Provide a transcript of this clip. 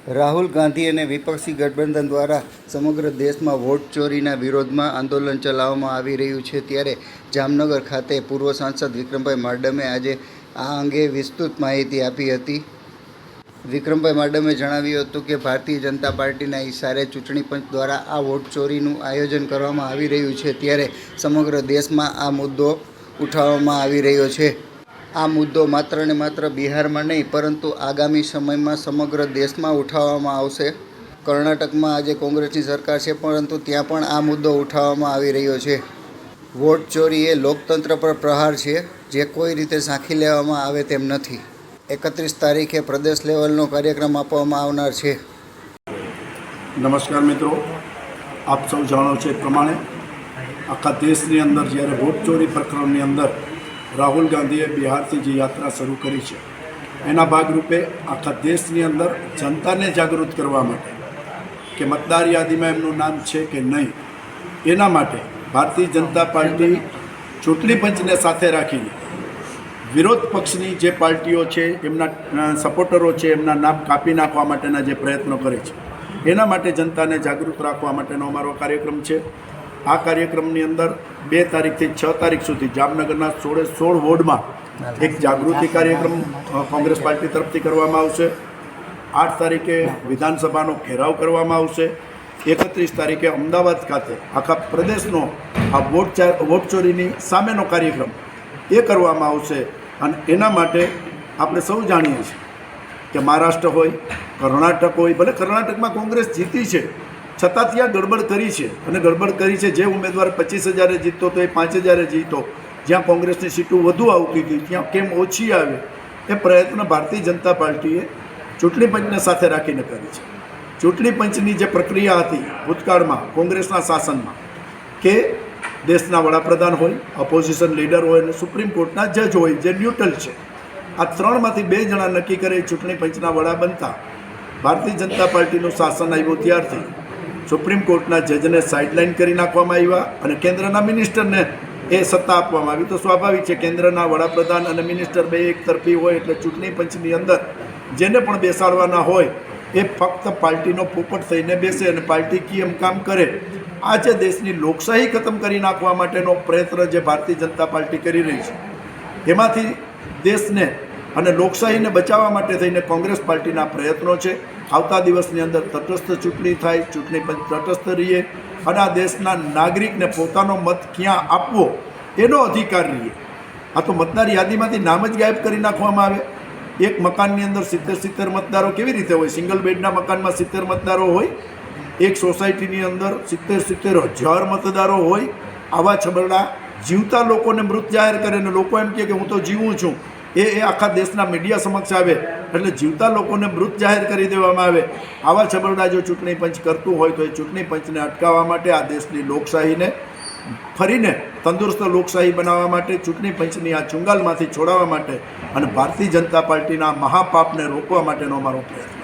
રાહુલ ગાંધી અને વિપક્ષી ગઠબંધન દ્વારા સમગ્ર દેશમાં વોટ ચોરીના વિરોધમાં આંદોલન ચલાવવામાં આવી રહ્યું છે. ત્યારે જામનગર ખાતે પૂર્વ સાંસદ વિક્રમભાઈ માડમે આજે આ અંગે વિસ્તૃત માહિતી આપી હતી. વિક્રમભાઈ માડમે જણાવ્યું હતું કે ભારતીય જનતા પાર્ટીના ઇશારે ચૂંટણી પંચ દ્વારા આ વોટ ચોરીનું આયોજન કરવામાં આવી રહ્યું છે. ત્યારે સમગ્ર દેશમાં આ મુદ્દો ઉઠાવવામાં આવી રહ્યો છે. આ મુદ્દો માત્ર ને માત્ર બિહારમાં નહીં પરંતુ આગામી સમયમાં સમગ્ર દેશમાં ઉઠાવવામાં આવશે. કર્ણાટકમાં આજે કોંગ્રેસની સરકાર છે પરંતુ ત્યાં પણ આ મુદ્દો ઉઠાવવામાં આવી રહ્યો છે. વોટ ચોરી એ લોકતંત્ર પર પ્રહાર છે જે કોઈ રીતે સાંખી લેવામાં આવે તેમ નથી. 31 તારીખે પ્રદેશ લેવલનો કાર્યક્રમ આપવામાં આવનાર છે. નમસ્કાર મિત્રો, આપ સૌ જાણો છો એ પ્રમાણે આખા દેશની અંદર જ્યારે વોટ ચોરી પ્રકરણની અંદર રાહુલ ગાંધીએ બિહારથી જે યાત્રા શરૂ કરી છે એના ભાગરૂપે આખા દેશની અંદર જનતાને જાગૃત કરવા માટે કે મતદાર યાદીમાં એમનું નામ છે કે નહીં, એના માટે ભારતીય જનતા પાર્ટી ચૂંટણી પંચને સાથે રાખીને વિરોધ પક્ષની જે પાર્ટીઓ છે એમના સપોર્ટરો છે એમના નામ કાપી નાખવા માટેના જે પ્રયત્નો કરે છે એના માટે જનતાને જાગૃત રાખવા માટેનો અમારો કાર્યક્રમ છે. આ કાર્યક્રમની અંદર 2 તારીખથી 6 તારીખ સુધી જામનગરના 16 વોર્ડમાં એક જાગૃતિ કાર્યક્રમ કોંગ્રેસ પાર્ટી તરફથી કરવામાં આવશે. 8 તારીખે વિધાનસભાનો ઘેરાવ કરવામાં આવશે. 31 તારીખે અમદાવાદ ખાતે આખા પ્રદેશનો આ વોટ ચોરીની સામેનો કાર્યક્રમ એ કરવામાં આવશે. અને એના માટે આપણે સૌ જાણીએ છીએ કે મહારાષ્ટ્ર હોય, કર્ણાટક હોય, ભલે કર્ણાટકમાં કોંગ્રેસ જીતી છે છતાં ત્યાં ગડબડ કરી છે. અને ગડબડ કરી છે, જે ઉમેદવાર 25,000 જીતતો તો એ 5,000 જીતો, જ્યાં કોંગ્રેસની સીટો વધુ આવતી હતી ત્યાં કેમ ઓછી આવે એ પ્રયત્ન ભારતીય જનતા પાર્ટીએ ચૂંટણી પંચને સાથે રાખીને કરી છે. ચૂંટણી પંચની જે પ્રક્રિયા હતી ભૂતકાળમાં કોંગ્રેસના શાસનમાં કે દેશના વડાપ્રધાન હોય, ઓપોઝિશન લીડર હોય અને સુપ્રીમ કોર્ટના જજ હોય જે ન્યુટ્રલ છે, આ 3માંથી 2 જણા નક્કી કરે ચૂંટણી પંચના વડા બનતા. ભારતીય જનતા પાર્ટીનું શાસન આવ્યું ત્યારથી સુપ્રીમ કોર્ટના જજને સાઇડલાઇન કરી નાખવામાં આવ્યા અને કેન્દ્રના મિનિસ્ટરને એ સત્તા આપવામાં આવી. તો સ્વાભાવિક છે કેન્દ્રના વડાપ્રધાન અને મિનિસ્ટર બે એક તરફી હોય એટલે ચૂંટણી પંચની અંદર જેને પણ બેસાડવાના હોય એ ફક્ત પાર્ટીનો પોપટ થઈને બેસે અને પાર્ટી કી એમ કામ કરે. આ જે દેશની લોકશાહી ખતમ કરી નાખવા માટેનો પ્રયત્ન જે ભારતીય જનતા પાર્ટી કરી રહી છે એમાંથી દેશને અને લોકશાહીને બચાવવા માટે થઈને કોંગ્રેસ પાર્ટીના પ્રયત્નો છે. આવતા દિવસની અંદર તટસ્થ ચૂંટણી થાય, ચૂંટણી પંચ તટસ્થ રહીએ અને આ દેશના નાગરિકને પોતાનો મત ક્યાં આપવો એનો અધિકાર રહીએ. આ તો મતદાર યાદીમાંથી નામ જ ગાયબ કરી નાખવામાં આવે. એક મકાનની અંદર 70 મતદારો કેવી રીતે હોય? સિંગલ બેડના મકાનમાં 70 મતદારો હોય, એક સોસાયટીની અંદર 70,000 મતદારો હોય. આવા છબરડા જીવતા લોકોને મૃત જાહેર કરે અને લોકો એમ કહે કે હું તો જીવું છું, એ આખા દેશના મીડિયા સમક્ષ આવે એટલે જીવતા લોકોને મૃત જાહેર કરી દેવામાં આવે. આવા છબરડા જો ચૂંટણી પંચ કરતું હોય તો એ ચૂંટણી પંચને અટકાવવા માટે, આ દેશની લોકશાહીને ફરીને તંદુરસ્ત લોકશાહી બનાવવા માટે, ચૂંટણી પંચની આ ચુંગાલમાંથી છોડાવવા માટે અને ભારતીય જનતા પાર્ટીના મહાપાપને રોકવા માટેનો અમારો પ્રયત્ન